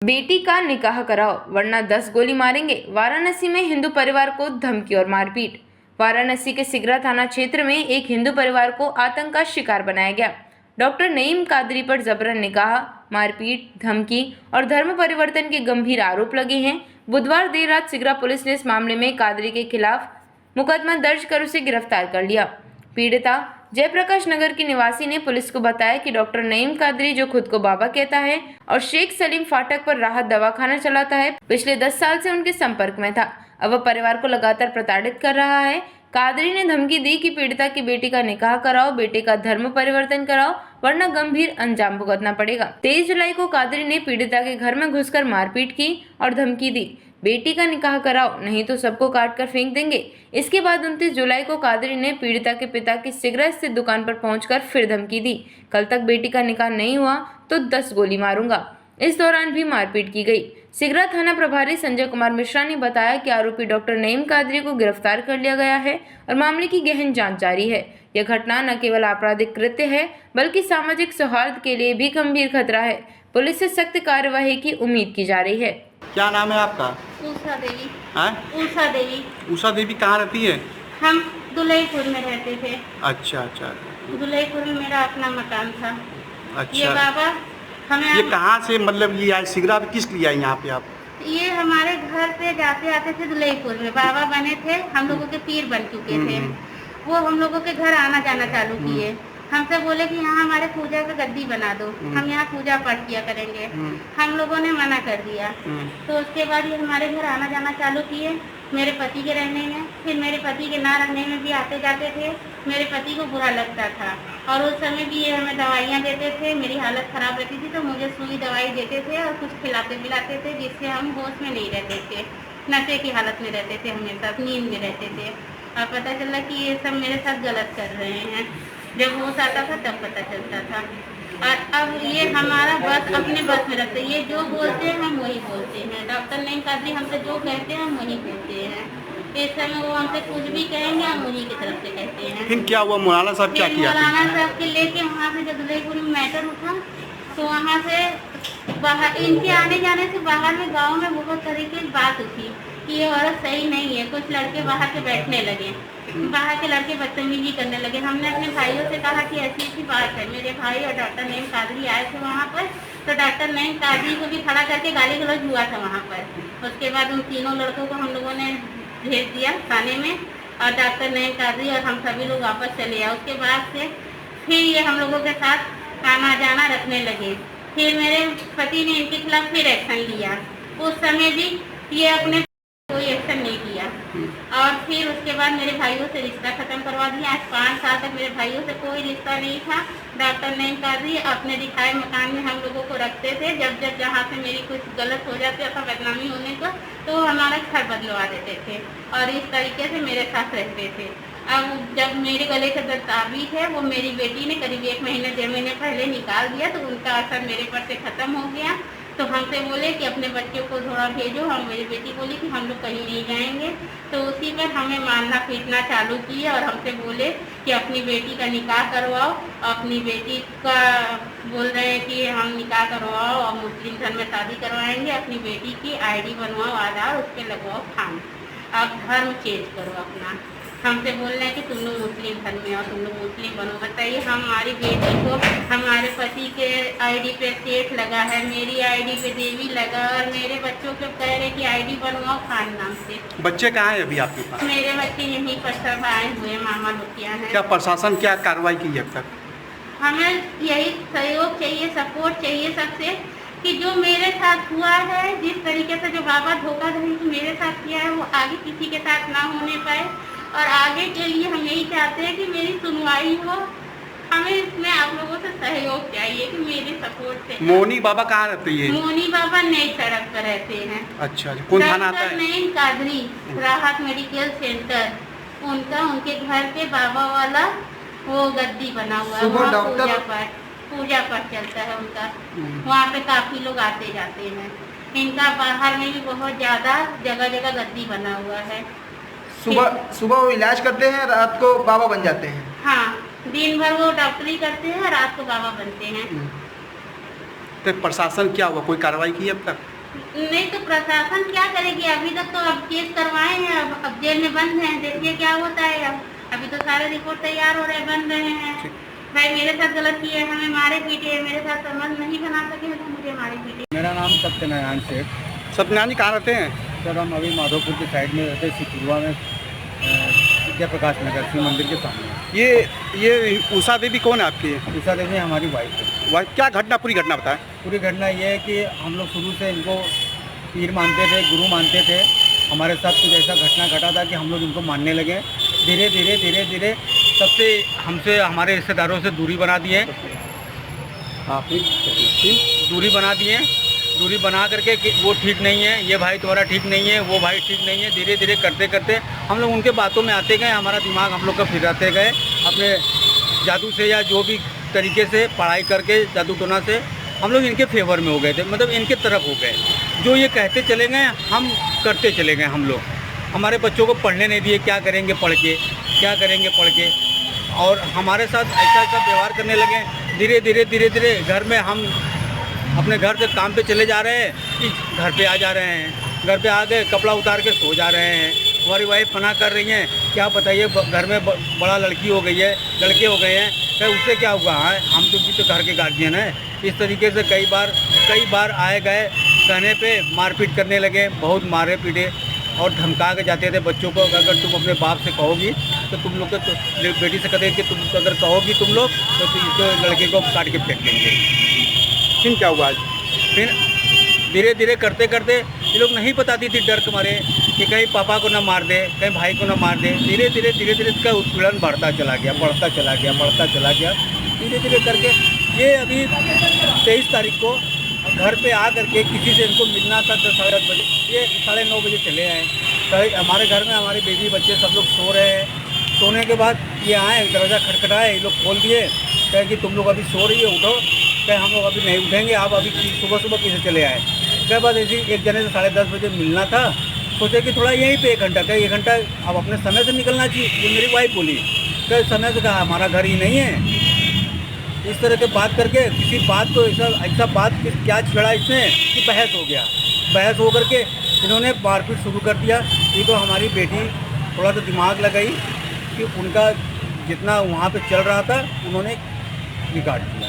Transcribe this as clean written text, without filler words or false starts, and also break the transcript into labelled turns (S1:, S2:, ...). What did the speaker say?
S1: बेटी का निकाह कराओ वरना 10 गोली मारेंगे। वाराणसी में हिंदू परिवार को धमकी और मारपीट। वाराणसी के सिगरा थाना क्षेत्र में एक हिंदू परिवार को आतंक का शिकार बनाया गया। डॉक्टर नईम कादरी पर जबरन निकाह, मारपीट, धमकी और धर्म परिवर्तन के गंभीर आरोप लगे हैं। बुधवार देर रात सिगरा पुलिस ने इस मामले में कादरी के खिलाफ मुकदमा दर्ज कर उसे गिरफ्तार कर लिया। पीड़िता जयप्रकाश नगर की निवासी ने पुलिस को बताया कि डॉक्टर नईम कादरी, जो खुद को बाबा कहता है और शेख सलीम फाटक पर राहत दवाखाना चलाता है, पिछले 10 साल से उनके संपर्क में था। अब वह परिवार को लगातार प्रताड़ित कर रहा है। कादरी ने धमकी दी कि पीड़िता की बेटी का निकाह कराओ, बेटे का धर्म परिवर्तन कराओ वरना गंभीर अंजाम भुगतना पड़ेगा। 23 जुलाई को कादरी ने पीड़िता के घर में घुसकर मारपीट की और धमकी दी, बेटी का निकाह कराओ नहीं तो सबको काट कर फेंक देंगे। इसके बाद 29 जुलाई को कादरी ने पीड़िता के पिता की सिगरा स्थित दुकान पर पहुंचकर फिर धमकी दी, कल तक बेटी का निकाह नहीं हुआ तो 10 गोली मारूंगा। इस दौरान भी मारपीट की गई। सिगरा थाना प्रभारी संजय कुमार मिश्रा ने बताया कि आरोपी डॉक्टर नईम कादरी को गिरफ्तार कर लिया गया है और मामले की गहन जांच जारी है। यह घटना न केवल आपराधिक कृत्य है बल्कि सामाजिक सौहार्द के लिए भी गंभीर खतरा है। पुलिस से सख्त कार्यवाही की उम्मीद की जा रही है।
S2: क्या नाम है आपका?
S3: उषा देवी।
S2: हैं?
S3: उषा देवी।
S2: उषा देवी कहाँ रहती है?
S3: हम दुलईपुर में रहते थे।
S2: अच्छा अच्छा।
S3: दुलईपुर में मेरा अपना मकान था।
S2: अच्छा।
S3: ये बाबा हमें
S2: ये कहाँ से, मतलब ये आज सिगरा किस लिए आए यहाँ पे आप?
S3: ये हमारे घर पे जाते आते थे। दुलईपुर में बाबा बने थे, हम लोगों के पीर बन चुके थे। वो हम लोगों के घर आना जाना चालू किए। हमसे बोले कि यहाँ हमारे पूजा का गद्दी बना दो, हम यहाँ पूजा पाठ किया करेंगे। हम लोगों ने मना कर दिया। तो उसके बाद ये हमारे घर आना जाना चालू किए, मेरे पति के रहने में। फिर मेरे पति के ना रहने में भी आते जाते थे। मेरे पति को बुरा लगता था और उस समय भी ये हमें दवाइयाँ देते थे। मेरी हालत ख़राब रहती थी तो मुझे सुई दवाई देते थे और कुछ खिलाते पिलाते थे, जिससे हम होश में नहीं रहते थे, नशे की हालत में रहते थे, हमेशा नींद में रहते थे। और पता चला कि ये सब मेरे साथ गलत कर रहे हैं। जब होश आता था तब पता चलता था। और अब ये हमारा बस अपने बस में रखते, ये जो बोलते हैं हम वही बोलते हैं। डॉक्टर नईम कादरी हमसे जो कहते हैं हम वही कहते हैं। इस समय वो हमसे कुछ भी कहेंगे हम उन्हीं की तरफ से कहते हैं।
S2: फिर क्या हुआ? मौलाना साहब क्या किया?
S3: मौलाना साहब के लेके वहाँ से जब दुलईपुर में मैटर उठा तो वहाँ से बाहर, इनके आने जाने से बाहर में गाँव में बहुत तरीके की बात उठी कि ये औरत सही नहीं है। कुछ लड़के बाहर के बैठने लगे, बाहर के लड़के बदतमीजी करने लगे। हमने अपने भाइयों से कहा कि ऐसी ऐसी बात है। मेरे भाई और डॉक्टर नईम कादरी आए थे वहाँ पर, तो डॉक्टर नईम कादरी को भी खड़ा करके गाली गलौज हुआ था वहाँ पर। उसके बाद उन तीनों लड़कों को हम लोगों ने भेज दिया थाने में और डॉक्टर नईम कादरी और हम सभी लोग वापस चले आए। उसके बाद से फिर ये हम लोगों के साथ आना जाना रखने लगे। फिर मेरे पति ने इनके खिलाफ फिर एक्शन लिया। उस समय भी ये अपने कोई एक्शन नहीं किया और फिर उसके बाद मेरे भाइयों से रिश्ता खत्म करवा दिया। आज 5 साल तक मेरे भाइयों से कोई रिश्ता नहीं था। डॉक्टर नईम कादरी अपने दिखाए मकान में हम लोगों को रखते थे। जब जब जहाँ से मेरी कुछ गलत हो जाती था, बदनामी होने का, तो हमारा घर बदलवा देते थे और इस तरीके से मेरे साथ रहते थे। अब जब मेरे गले का ताबीज है वो मेरी बेटी ने करीब 1 महीने 1.5 महीने पहले निकाल दिया, तो उनका असर मेरे पर से ख़त्म हो गया। तो हमसे बोले कि अपने बच्चों को थोड़ा भेजो। हम, मेरी बेटी बोली कि हम लोग कहीं नहीं जाएंगे। तो उसी पर हमें मारना पीटना चालू किए और हमसे बोले कि अपनी बेटी का निकाह करवाओ। अपनी बेटी का बोल रहे हैं कि हम निकाह करवाओ और मुस्लिम धर्म में शादी करवाएंगे। अपनी बेटी की ID बनवाओ, आधार उस पर लगवाओ फार्म, आप धर्म चेंज करो अपना। हमसे बोल रहे हैं कि तुम लोग मुस्लिम धर्म में और तुम लोग मुस्लिम बनो। बताइए, हमारी बेटी को हमारे पति के ID पे सेठ लगा है, मेरी ID पे देवी लगा और मेरे बच्चों को कह रहे कि ID बनवाओ खान नाम से।
S2: बच्चे कहाँ हैं अभी आपके पास?
S3: मेरे बच्चे यहीं पर सब आए हुए मामा लोटिया हैं।
S2: क्या प्रशासन क्या कार्रवाई की है अब तक?
S3: हमें यही सहयोग चाहिए, सपोर्ट चाहिए सबसे कि जो मेरे साथ हुआ है, जिस तरीके से जो बाबा धोखाधड़ी मेरे साथ किया है, वो आगे किसी के साथ ना होने पाए। और आगे के लिए हम यही चाहते हैं कि मेरी सुनवाई हो। हमें इसमें आप लोगों से सहयोग चाहिए कि मेरे सपोर्ट से।
S2: मोनी बाबा कहाँ रहते हैं?
S3: मोनी बाबा नई सड़क पर रहते हैं।
S2: अच्छा, कौन थाना आता है?
S3: नईम कादरी, राहत मेडिकल सेंटर, उनका उनके घर पे बाबा वाला वो गद्दी बना हुआ है। वहाँ पूजा पाठ चलता है उनका। वहाँ पे काफी लोग आते जाते हैं। इनका बाहर में भी बहुत ज्यादा जगह जगह गद्दी बना हुआ है।
S4: सुबह वो इलाज करते हैं, रात को बाबा बन जाते हैं।
S3: हाँ, दिन भर वो डॉक्टरी करते हैं, रात को बाबा बनते हैं।
S2: तो प्रशासन क्या हुआ, कोई कार्रवाई की अब तक?
S3: नहीं तो प्रशासन क्या करेगी? अभी तक तो अब केस करवाए हैं, अब जेल में बंद हैं, देखिए क्या होता है। अब अभी तो सारे रिपोर्ट तैयार हो रहे, बन रहे हैं। भाई मेरे साथ गलत किए, हमें मारे पीटे, मेरे साथ संबंध नहीं बना सके तो मुझे मारे पीटे।
S5: मेरा नाम सत्यनारायण शेख।
S2: सत्यनारायण जी कहाँ रहते हैं?
S5: सर हम अभी माधोपुर की साइड में रहते हैं, सिकुरवा में, विद्या प्रकाश नगर शिव मंदिर के सामने।
S2: ये उषा देवी कौन है आपकी?
S5: उषा देवी हमारी वाइफ है।
S2: वह क्या घटना, पूरी घटना बताएं।
S5: पूरी घटना ये है कि हम लोग शुरू से इनको पीर मानते थे, गुरु मानते थे। हमारे साथ कुछ ऐसा घटना घटा था कि हम लोग इनको मानने लगे। धीरे धीरे सबसे हमसे, हमारे रिश्तेदारों से दूरी बना दिए। दूरी बना करके कि वो ठीक नहीं है, ये भाई तुम्हारा ठीक नहीं है, वो भाई ठीक नहीं है। धीरे धीरे करते करते हम लोग उनके बातों में आते गए। हमारा दिमाग हम लोग का फिराते गए अपने जादू से, या जो भी तरीके से पढ़ाई करके जादू टोना से हम लोग इनके फेवर में हो गए थे, मतलब इनके तरफ हो गए। जो ये कहते चले गए हम करते चले गए। हम लोग हमारे बच्चों को पढ़ने नहीं दिए, क्या करेंगे पढ़ के, और हमारे साथ ऐसा व्यवहार करने लगे। धीरे धीरे घर में हम अपने घर से काम पे चले जा रहे हैं कि घर पे आ जा रहे हैं। घर पे आ गए, कपड़ा उतार के सो जा रहे हैं। हमारी वाइफ मना कर रही हैं, क्या बताइए घर में बड़ा लड़की हो गई है, लड़के हो गए हैं, तो उससे क्या हुआ है, हम तो भी तो घर के गार्जियन हैं। इस तरीके से कई बार आए गए, कहने पे मारपीट करने लगे, बहुत मारे पीटे और धमका के जाते थे बच्चों को। अगर तुम अपने बाप से कहोगी तो तुम लोग तो बेटी से कहते कि तुम अगर कहोगी तुम लोग तो इस लड़के को काट के फेंक देंगे।
S2: फिर क्या हुआ?
S5: फिर धीरे धीरे करते ये लोग नहीं बताती थी, डर के मारे कि कहीं पापा को ना मार दे, कहीं भाई को ना मार दे। धीरे धीरे इसका उत्पीड़न बढ़ता चला गया। धीरे धीरे करके ये अभी 23 तारीख को घर पे आ करके किसी से इनको मिलना था 10 साढ़े 10 बजे, ये 9:30 बजे चले आए। हमारे घर में हमारे बेबी बच्चे सब लोग सो रहे हैं। सोने के बाद ये आए, दरवाज़ा खटखटाए, ये लोग खोल दिए, कहे कि तुम लोग अभी सो रही है, उठो। कहे हम लोग अभी नहीं उठेंगे, आप अभी सुबह किसे चले आए। उसके बाद ऐसी एक जने से 10:30 बजे मिलना था, सोचे कि थोड़ा यहीं पे 1 घंटा, कहे 1 घंटा अब अपने समय से निकलना चाहिए। ये मेरी वाइफ बोली, कहे समय से कहा हमारा घर ही नहीं है। इस तरह के बात करके किसी बात को ऐसा बात क्या छेड़ा इसने कि बहस हो गया। बहस हो करके इन्होंने मारपीट शुरू कर दिया। ये तो हमारी बेटी थोड़ा सा दिमाग लगाई कि उनका जितना वहाँ पे चल रहा था उन्होंने बिगाड़ दिया।